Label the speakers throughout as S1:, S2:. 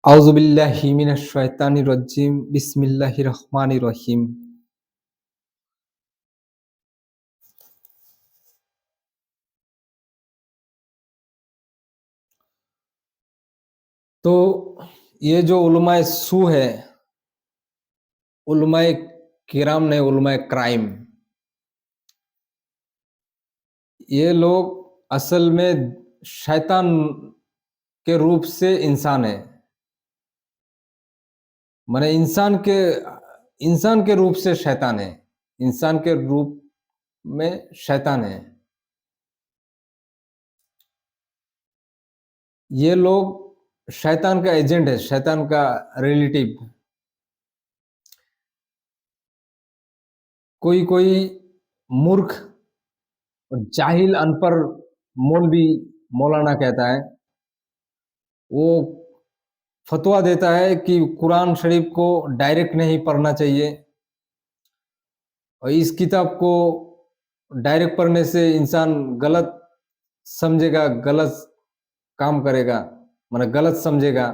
S1: आउज़ुबिल्लाहि मिनश्शैतानिर्रजीम बिस्मिल्लाहिर्रहमानिर्रहीम। तो ये जो उलमाए सू है, उलमाए किराम नहीं, उलमाए क्राइम, ये लोग असल में शैतान के रूप से इंसान है। माने इंसान के रूप से शैतान है, इंसान के रूप में शैतान है। ये लोग शैतान का एजेंट है, शैतान का रिलेटिव। कोई कोई मूर्ख और जाहिल अनपढ़ मौलवी, मौलाना कहता है, वो फतवा देता है कि कुरान शरीफ को डायरेक्ट नहीं पढ़ना चाहिए और इस किताब को डायरेक्ट पढ़ने से इंसान गलत समझेगा, गलत काम करेगा, माने गलत समझेगा।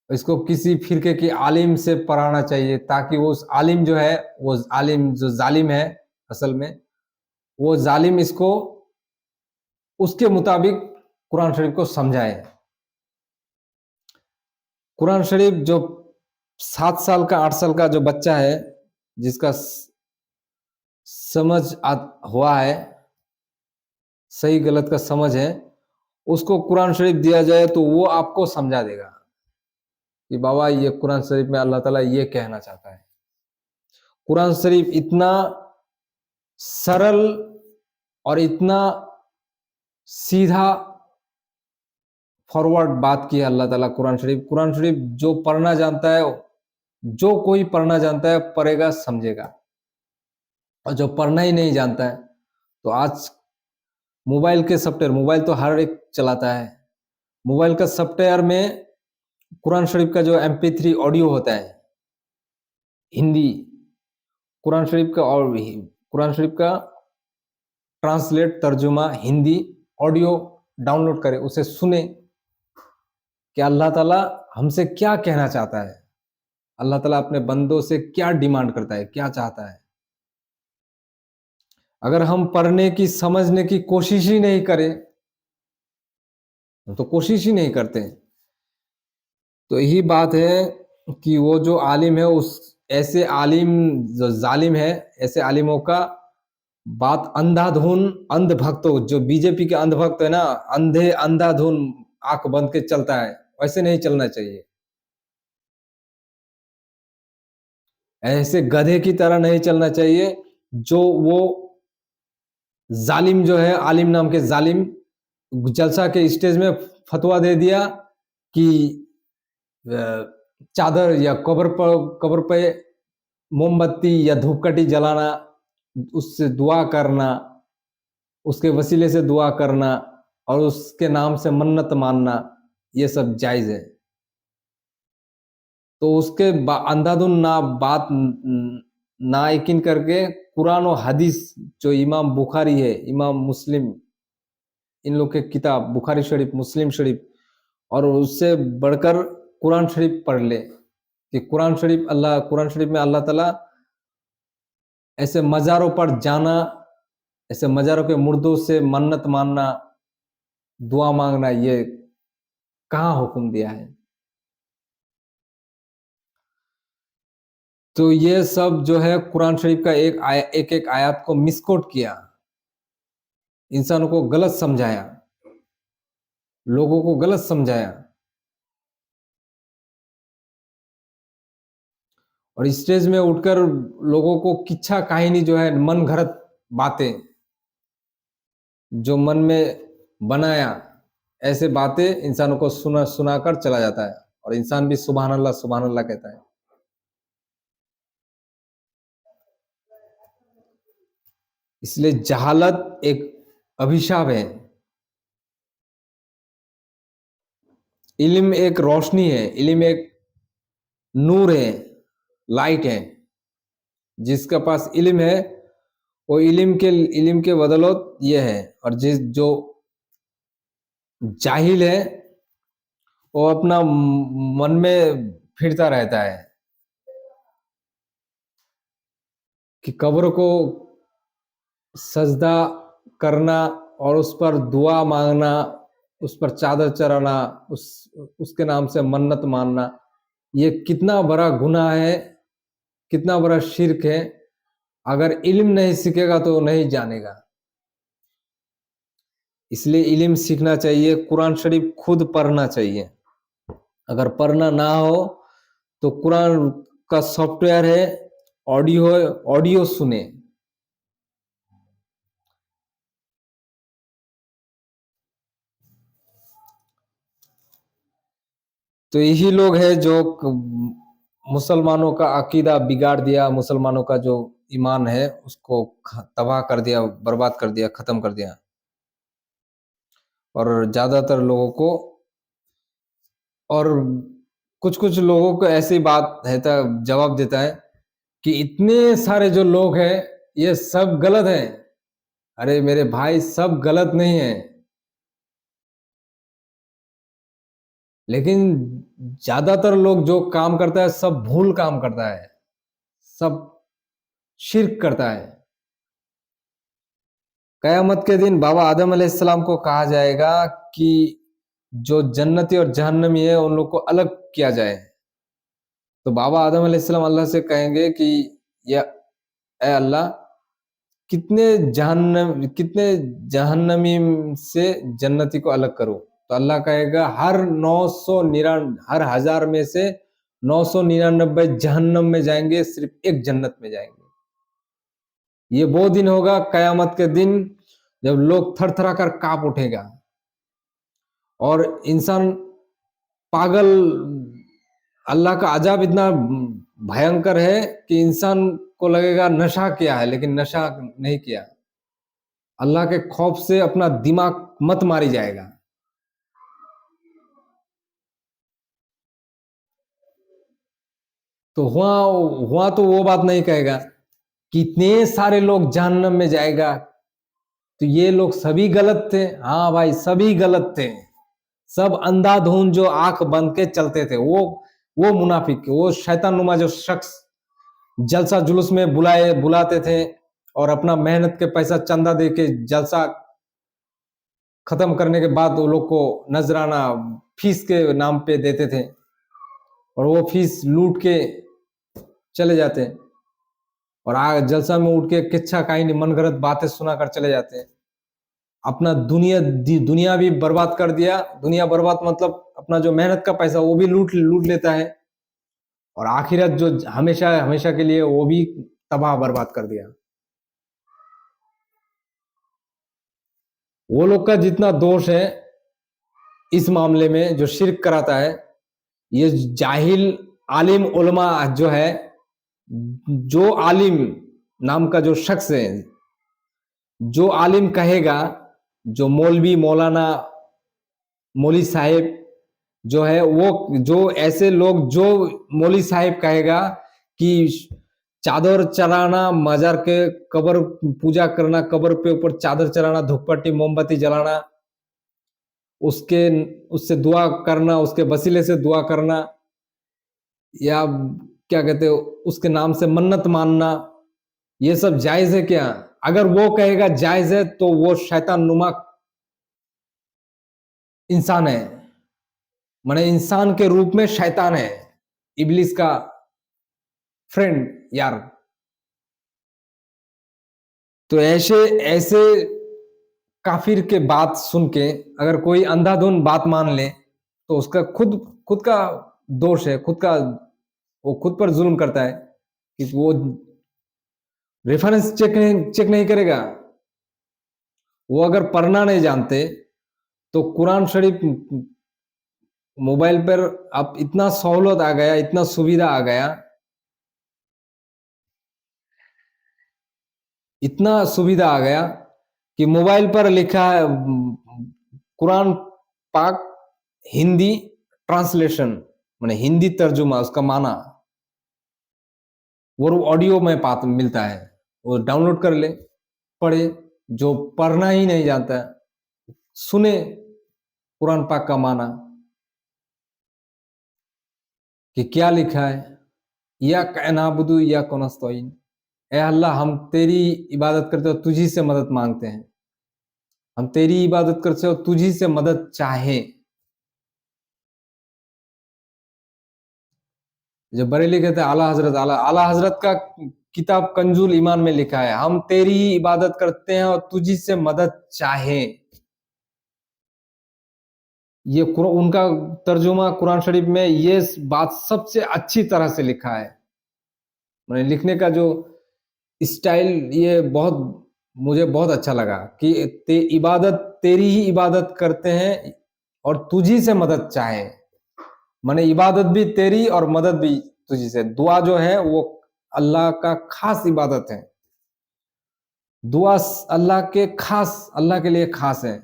S1: इसको किसी फिरके के आलिम से पढ़ाना चाहिए ताकि वो उस आलिम जो है, वो आलिम जो जालिम है असल में, वो जालिम इसको उसके मुताबिक कुरान शरीफ को समझाए। कुरान शरीफ जो 7 साल का 8 साल का जो बच्चा है, जिसका समझ हुआ है, सही गलत का समझ है, उसको कुरान शरीफ दिया जाए तो वो आपको समझा देगा कि बाबा ये कुरान शरीफ में अल्लाह ताला ये कहना चाहता है। कुरान शरीफ इतना सरल और इतना सीधा फॉरवर्ड बात की है अल्लाह ताला। कुरान शरीफ जो पढ़ना जानता है, जो कोई पढ़ना जानता है पढ़ेगा, समझेगा। और जो पढ़ना ही नहीं जानता है, तो आज मोबाइल के सॉफ्टवेयर, मोबाइल तो हर एक चलाता है, मोबाइल का सॉफ्टवेयर में कुरान शरीफ का जो MP3 ऑडियो होता है हिंदी, कुरान शरीफ का, और कुरान शरीफ का ट्रांसलेट तर्जुमा हिंदी ऑडियो डाउनलोड करें, उसे सुने कि अल्लाह ताला हमसे क्या कहना चाहता है, अल्लाह ताला अपने बंदों से क्या डिमांड करता है, क्या चाहता है। अगर हम पढ़ने की, समझने की कोशिश ही नहीं करें, हम तो कोशिश ही नहीं करते, तो यही बात है कि वो जो आलिम है, उस ऐसे आलिम जो जालिम है, ऐसे आलिमों का बात अंधाधुन अंधभक्त, जो बीजेपी के अंधभक्त है ना, अंधे अंधाधुन आंख बंद के चलता है, वैसे नहीं चलना चाहिए। ऐसे गधे की तरह नहीं चलना चाहिए। जो वो जालिम जो है, आलिम नाम के जालिम, जलसा के स्टेज में फतवा दे दिया कि चादर या कब्र पे मोमबत्ती या धूपकाठी जलाना, उससे दुआ करना, उसके वसीले से दुआ करना और उसके नाम से मन्नत मानना, ये सब जायज है। तो उसके अंधाधुन ना बात ना यकीन करके कुरान और हदीस, जो इमाम बुखारी है, इमाम मुस्लिम, इन लोग के किताब बुखारी शरीफ, मुस्लिम शरीफ, और उससे बढ़कर कुरान शरीफ पढ़ ले कि कुरान शरीफ में अल्लाह ताला ऐसे मज़ारों पर जाना, ऐसे मज़ारों के मुर्दों से मन्नत मानना, दुआ मांगना, ये कहाँ हुक्म दिया है। तो ये सब जो है कुरान शरीफ का एक एक आयत को मिसकोट किया, इंसानों को गलत समझाया, लोगों को गलत समझाया, और स्टेज में उठकर लोगों को किच्छा काहिनी जो है, मन घड़त बातें जो मन में बनाया, ऐसे बातें इंसानों को सुनाकर चला जाता है, और इंसान भी सुभान अल्लाह कहता है। इसलिए जहालत एक अभिशाप है। इल्म एक रोशनी है, इल्म एक नूर है, लाइट है। जिसके पास इल्म है, वो इल्म के बदौलत ये है, और जिस जो जाहिल है, वो अपना मन में फिरता रहता है कि कब्र को सजदा करना और उस पर दुआ मांगना, उस पर चादर चढ़ाना, उसके नाम से मन्नत मानना, ये कितना बड़ा गुनाह है, कितना बड़ा शिर्क है। अगर इल्म नहीं सीखेगा तो नहीं जानेगा। इसलिए इल्म सीखना चाहिए, कुरान शरीफ खुद पढ़ना चाहिए। अगर पढ़ना ना हो तो कुरान का सॉफ्टवेयर है, ऑडियो है, ऑडियो सुने। तो यही लोग हैं जो मुसलमानों का अकीदा बिगाड़ दिया, मुसलमानों का जो ईमान है उसको तबाह कर दिया, बर्बाद कर दिया, खत्म कर दिया। और ज्यादातर लोगों को, और कुछ कुछ लोगों को ऐसी बात है तो जवाब देता है कि इतने सारे जो लोग हैं ये सब गलत हैं। अरे मेरे भाई, सब गलत नहीं है, लेकिन ज्यादातर लोग जो काम करता है सब भूल काम करता है, सब शिर्क करता है। कयामत के दिन बाबा आदम अलैहिस्सलाम को कहा जाएगा कि जो जन्नती और जहन्नमी है उन लोग को अलग किया जाए। तो बाबा आदम अलैहिस्सलाम अल्लाह से कहेंगे कि या ए अल्लाह, कितने जहन्नमी से जन्नती को अलग करो। तो अल्लाह कहेगा हर 999, हर 1000 में से 999 जहन्नम में जाएंगे, सिर्फ एक जन्नत में जाएंगे। ये वो दिन होगा कयामत के दिन जब लोग थर थरा कर कांप उठेगा और इंसान पागल, अल्लाह का अजाब इतना भयंकर है कि इंसान को लगेगा नशा किया है, लेकिन नशा नहीं किया। अल्लाह के खौफ से अपना दिमाग मत मारी जाएगा। तो हुआ तो वो बात नहीं कहेगा, कितने सारे लोग जहन्नम में जाएगा, तो ये लोग सभी गलत थे। हाँ भाई, सभी गलत थे। सब अंधाधुंध जो आंख बंद के चलते थे, वो मुनाफिक, वो शैतान नुमा जो शख्स जलसा जुलूस में बुलाते थे और अपना मेहनत के पैसा चंदा दे के जलसा खत्म करने के बाद वो लोग को नजराना फीस के नाम पे देते थे और वो फीस लूट के चले जाते, और जलसा में उठ के किच्छा कहीं मनगढ़ंत बातें सुना कर चले जाते हैं। अपना दुनिया भी बर्बाद कर दिया। दुनिया बर्बाद मतलब अपना जो मेहनत का पैसा वो भी लूट लेता है, और आखिरत जो हमेशा हमेशा के लिए वो भी तबाह बर्बाद कर दिया। वो लोग का जितना दोष है इस मामले में जो शिर्क कराता है, ये जाहिल आलिम उलमा जो है, जो आलिम नाम का जो शख्स है, जो आलिम कहेगा, जो मौलवी मौलाना मौली साहिब जो है, वो जो ऐसे लोग, जो मौली साहिब कहेगा कि चादर चढ़ाना, मजार के कब्र पूजा करना, कब्र पे ऊपर चादर चढ़ाना, धूपपट्टी मोमबत्ती जलाना, उसके उससे दुआ करना, उसके वसीले से दुआ करना, या क्या कहते हो उसके नाम से मन्नत मानना, ये सब जायज है क्या? अगर वो कहेगा जायज है तो वो शैतान नुमा इंसान है, माने इंसान के रूप में शैतान है, इब्लिस का फ्रेंड यार। तो ऐसे ऐसे काफिर के बात सुन के अगर कोई अंधाधुंध बात मान ले तो उसका खुद खुद का दोष है, खुद का, वो खुद पर जुल्म करता है कि वो रेफरेंस चेक नहीं करेगा। वो अगर पढ़ना नहीं जानते तो कुरान शरीफ मोबाइल पर अब इतना सहूलत आ गया, इतना सुविधा आ गया, इतना सुविधा आ गया कि मोबाइल पर लिखा है कुरान पाक हिंदी ट्रांसलेशन, माने हिंदी तर्जुमा, उसका माना वो ऑडियो में पात मिलता है, वो डाउनलोड कर ले, पढ़े। जो पढ़ना ही नहीं जानता सुने कुरान पाक का माना। कि क्या लिखा है, या नाबुदु या कौनस्तईन, ए अल्लाह हम तेरी इबादत करते हो, तुझी से मदद मांगते हैं, हम तेरी इबादत करते हो, तुझी से मदद चाहे। जो बरेली कहते हैं आला हजरत, आला हजरत का किताब कंजुल ईमान में लिखा है, हम तेरी इबादत करते हैं और तुझी से मदद चाहे। ये उनका तर्जुमा कुरान शरीफ में ये बात सबसे अच्छी तरह से लिखा है। मैंने लिखने का जो स्टाइल ये बहुत मुझे बहुत अच्छा लगा कि इबादत तेरी ही इबादत करते हैं और तुझी से मदद चाहे। माने इबादत भी तेरी और मदद भी तुझी से। दुआ जो है वो अल्लाह का खास इबादत है। दुआ अल्लाह के खास, अल्लाह के लिए खास है।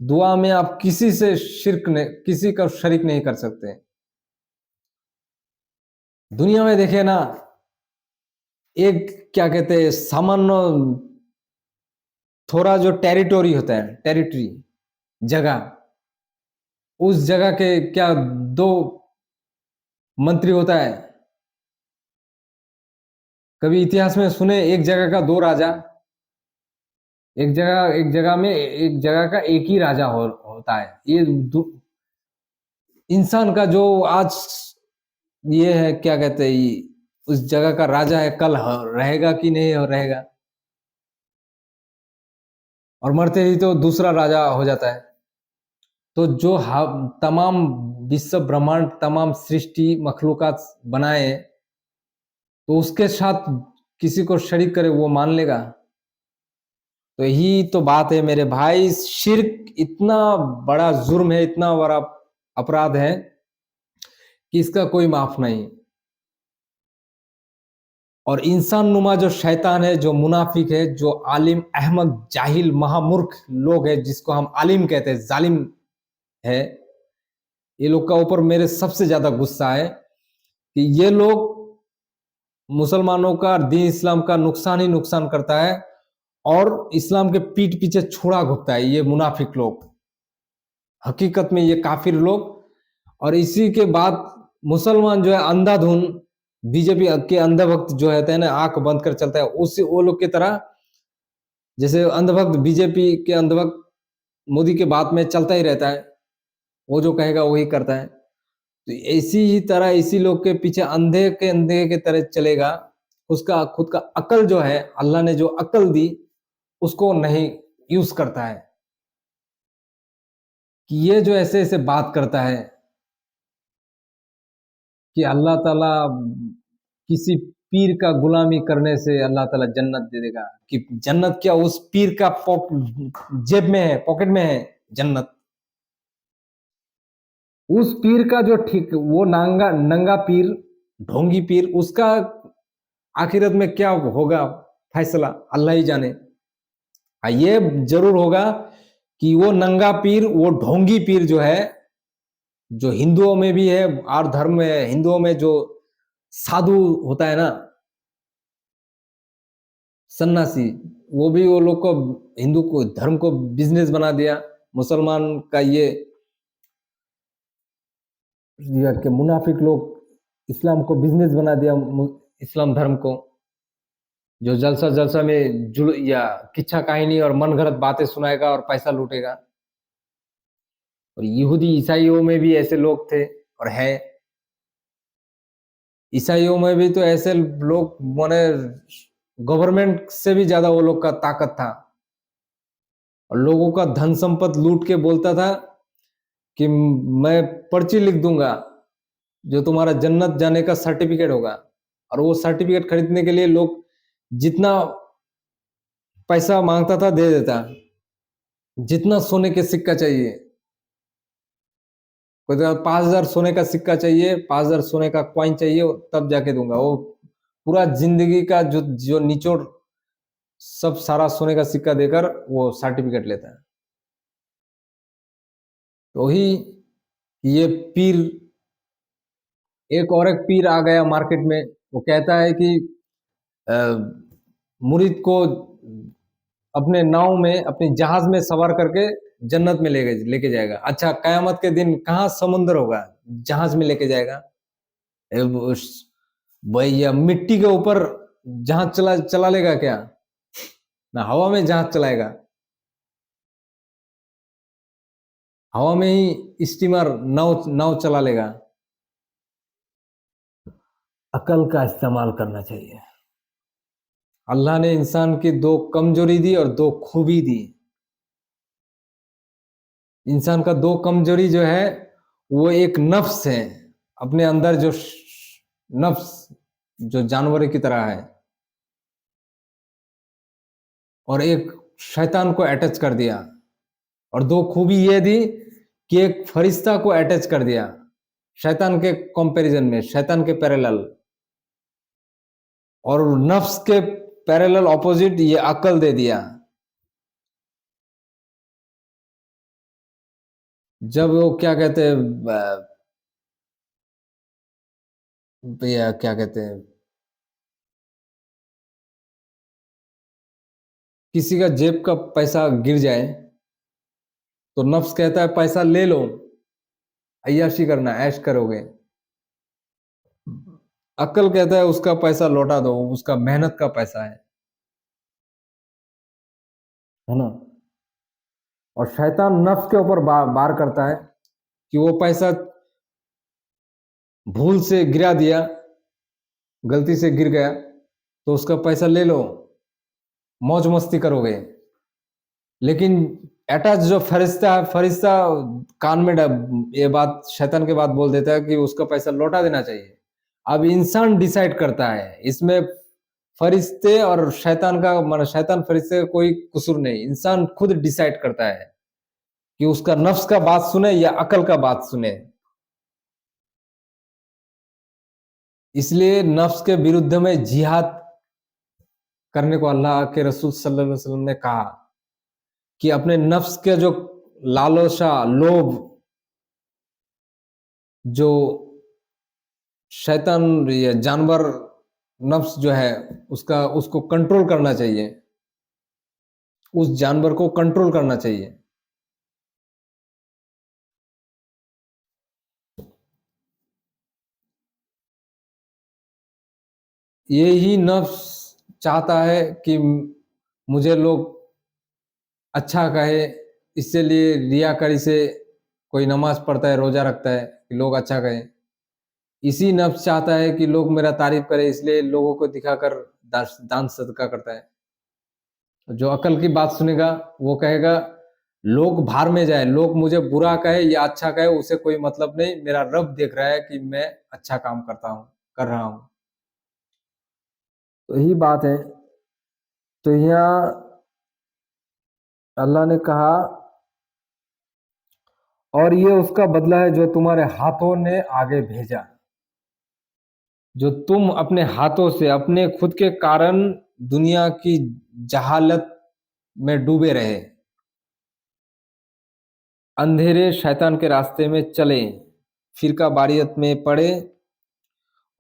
S1: दुआ में आप किसी से शिर्क नहीं, किसी का शरीक नहीं कर सकते। दुनिया में देखे ना, एक क्या कहते हैं सामान्य थोड़ा जो टेरिटोरी होता है, टेरिटरी जगह, उस जगह के क्या दो मंत्री होता है। कभी इतिहास में सुने एक जगह का दो राजा, एक जगह में एक जगह का एक ही राजा होता है। ये इंसान का जो आज ये है क्या कहते हैं, उस जगह का राजा है, कल रहेगा कि नहीं रहेगा, और मरते ही तो दूसरा राजा हो जाता है। तो जो तमाम विश्व ब्रह्मांड, तमाम सृष्टि मखलूकात बनाए, तो उसके साथ किसी को शरीक करे वो मान लेगा। तो यही तो बात है मेरे भाई, शिर्क इतना बड़ा जुर्म है, इतना बड़ा अपराध है कि इसका कोई माफ नहीं। और इंसान नुमा जो शैतान है, जो मुनाफिक है, जो आलिम अहमद जाहिल महामूर्ख लोग है, जिसको हम आलिम कहते हैं, जालिम है, ये लोग का ऊपर मेरे सबसे ज्यादा गुस्सा है कि ये लोग मुसलमानों का, दीन इस्लाम का नुकसान ही नुकसान करता है और इस्लाम के पीठ पीछे छुरा घुपता है। ये मुनाफिक लोग, हकीकत में ये काफिर लोग। और इसी के बाद मुसलमान जो है अंधाधुन, बीजेपी के अंधभक्त जो है ना, आंख बंद कर चलता है, उसी वो लोग की तरह, जैसे अंधभक्त बीजेपी के अंधभक्त मोदी के बात में चलता ही रहता है, वो जो कहेगा वही करता है। तो इसी ही तरह इसी लोग के पीछे अंधे के तरह चलेगा। उसका खुद का अकल जो है, अल्लाह ने जो अकल दी उसको नहीं यूज करता है, कि ये जो ऐसे ऐसे बात करता है कि अल्लाह ताला किसी पीर का गुलामी करने से अल्लाह ताला जन्नत दे देगा। कि जन्नत क्या उस पीर का जेब में है, पॉकेट में है जन्नत। उस पीर का जो ठीक वो नंगा नंगा पीर, ढोंगी पीर, उसका आखिरत में क्या होगा फैसला अल्लाह ही जाने। ये जरूर होगा कि वो नंगा पीर, वो ढोंगी पीर जो है, जो हिंदुओं में भी है, और धर्म में हिंदुओं में जो साधु होता है ना, सन्यासी, वो भी वो लोग को, हिंदू को धर्म को बिजनेस बना दिया। मुसलमान का ये कि मुनाफिक लोग इस्लाम को बिजनेस बना दिया, इस्लाम धर्म को, जो जलसा जलसा में जुड़ या किच्छा कहानी और मनगढ़ंत बातें सुनाएगा और पैसा लूटेगा। और यहूदी ईसाइयों में भी ऐसे लोग थे और है। ईसाइयों में भी तो ऐसे लोग, माने गवर्नमेंट से भी ज्यादा वो लोग का ताकत था, और लोगों का धन संपत्ति लूट के बोलता था कि मैं पर्ची लिख दूंगा जो तुम्हारा जन्नत जाने का सर्टिफिकेट होगा। और वो सर्टिफिकेट खरीदने के लिए लोग जितना पैसा मांगता था दे देता, जितना सोने के सिक्का चाहिए, कोई 5,000 सोने का सिक्का चाहिए, 5,000 सोने का कॉइन चाहिए, तब जाके दूंगा। वो पूरा जिंदगी का जो जो निचोड़ सब सारा सोने का सिक्का देकर वो सर्टिफिकेट लेता है। तो ही ये पीर, एक और एक पीर आ गया मार्केट में, वो कहता है कि मुरीद को अपने नाव में, अपने जहाज में सवार करके जन्नत में लेके जाएगा। अच्छा, कयामत के दिन कहाँ समुद्र होगा, जहाज में लेके जाएगा। भैया मिट्टी के ऊपर जहाज चला लेगा क्या? ना हवा में जहाज चलाएगा, हवा में ही स्टीमर नाव नाव चला लेगा। अकल का इस्तेमाल करना चाहिए। अल्लाह ने इंसान की दो कमजोरी दी और दो खूबी दी। इंसान का दो कमजोरी जो है वो एक नफ्स है, अपने अंदर जो नफ्स जो जानवर की तरह है, और एक शैतान को अटैच कर दिया। और दो खूबी ये दी कि एक फरिश्ता को अटैच कर दिया शैतान के कंपैरिजन में, शैतान के पैरेलल, और नफ्स के पैरेलल ऑपोजिट ये अकल दे दिया। जब वो क्या कहते हैं भैया, क्या कहते हैं, किसी का जेब का पैसा गिर जाए तो नफ्स कहता है पैसा ले लो, अय्याशी करना, ऐश करोगे। अक्ल कहता है उसका पैसा लौटा दो, उसका मेहनत का पैसा है ना। और शैतान नफ्स के ऊपर बार करता है कि वो पैसा भूल से गिरा दिया, गलती से गिर गया, तो उसका पैसा ले लो, मौज मस्ती करोगे। लेकिन अटैच जो फरिश्ता है, फरिश्ता कान में ये बात, शैतान के बात बोल देता है कि उसका पैसा लौटा देना चाहिए। अब इंसान डिसाइड करता है इसमें, फरिश्ते और शैतान का, मतलब शैतान फरिश्ते का कोई कसूर नहीं, इंसान खुद डिसाइड करता है कि उसका नफ्स का बात सुने या अकल का बात सुने। इसलिए नफ्स के विरुद्ध में जिहाद करने को अल्लाह के रसूल सल्लल्लाहु अलैहि वसल्लम ने कहा कि अपने नफ्स के जो लालसा, लोभ, जो शैतान या जानवर नफ्स जो है उसका, उसको कंट्रोल करना चाहिए, उस जानवर को कंट्रोल करना चाहिए। यही नफ्स चाहता है कि मुझे लोग अच्छा कहे, इसलिए रियाकारी से कोई नमाज पढ़ता है, रोजा रखता है कि लोग अच्छा कहें। इसी नफ्स चाहता है कि लोग मेरा तारीफ करें, इसलिए लोगों को दिखाकर दान सदका करता है। जो अकल की बात सुनेगा वो कहेगा लोग भार में जाए, लोग मुझे बुरा कहे या अच्छा कहे, उसे कोई मतलब नहीं, मेरा रब देख रहा है कि मैं अच्छा काम करता हूं, कर रहा हूं। तो यही बात है। तो यहाँ अल्लाह ने कहा, और ये उसका बदला है जो तुम्हारे हाथों ने आगे भेजा। जो तुम अपने हाथों से, अपने खुद के कारण दुनिया की जहालत में डूबे रहे, अंधेरे शैतान के रास्ते में चले, फिरका बारियत में पड़े,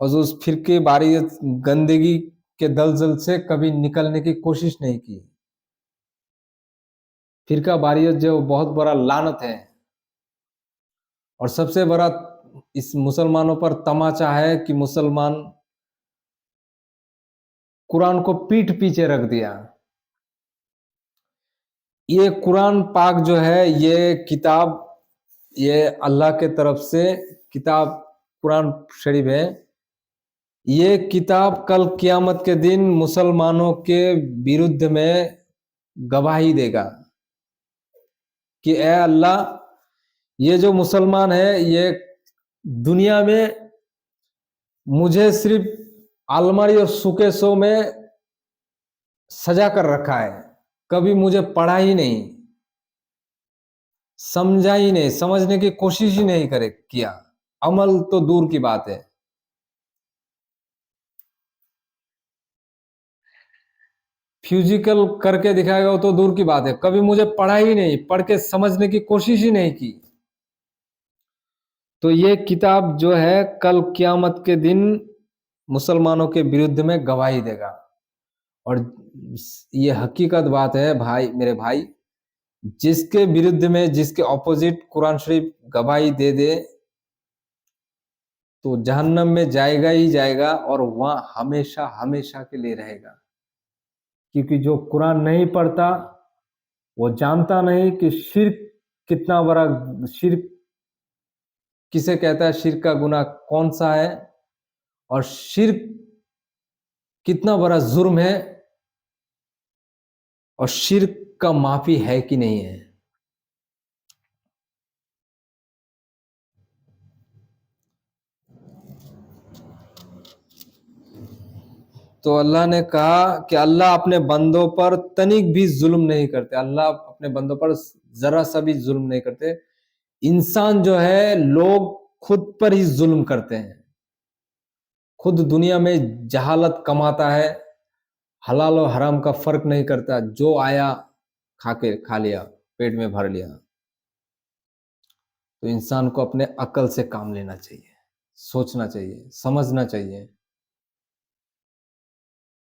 S1: और उस फिरके बारियत गंदगी के दलदल से कभी निकलने की कोशिश नहीं की। फिरका बारियत जो बहुत बड़ा लानत है, और सबसे बड़ा इस मुसलमानों पर तमाचा है कि मुसलमान कुरान को पीठ पीछे रख दिया। ये कुरान पाक जो है, ये किताब, ये अल्लाह के तरफ से किताब कुरान शरीफ है। ये किताब कल क़यामत के दिन मुसलमानों के विरुद्ध में गवाही देगा कि ए अल्लाह, ये जो मुसलमान है ये दुनिया में मुझे सिर्फ अलमारी और सुकेशों में सजा कर रखा है, कभी मुझे पढ़ा ही नहीं, समझा ही नहीं, समझने की कोशिश ही नहीं करे किया, अमल तो दूर की बात है। फिजिकल करके दिखाएगा वो तो दूर की बात है, कभी मुझे पढ़ा ही नहीं, पढ़ के समझने की कोशिश ही नहीं की। तो ये किताब जो है कल क़यामत के दिन मुसलमानों के विरुद्ध में गवाही देगा। और ये हकीकत बात है भाई, मेरे भाई, जिसके विरुद्ध में, जिसके ऑपोजिट कुरान शरीफ गवाही दे दे, तो जहन्नम में जाएगा ही जाएगा और वहां हमेशा हमेशा के लिए रहेगा। क्योंकि जो कुरान नहीं पढ़ता वो जानता नहीं कि शिर्क कितना बड़ा, शिर्क किसे कहता है, शिर्क का गुनाह कौन सा है और शिर्क कितना बड़ा जुर्म है और शिर्क का माफी है कि नहीं है। तो अल्लाह ने कहा कि अल्लाह अपने बंदों पर तनिक भी जुल्म नहीं करते, अल्लाह अपने बंदों पर जरा सा भी जुल्म नहीं करते। इंसान जो है, लोग खुद पर ही जुल्म करते हैं, खुद दुनिया में जहालत कमाता है, हलाल और हराम का फर्क नहीं करता, जो आया खा लिया, पेट में भर लिया। तो इंसान को अपने अकल से काम लेना चाहिए, सोचना चाहिए, समझना चाहिए।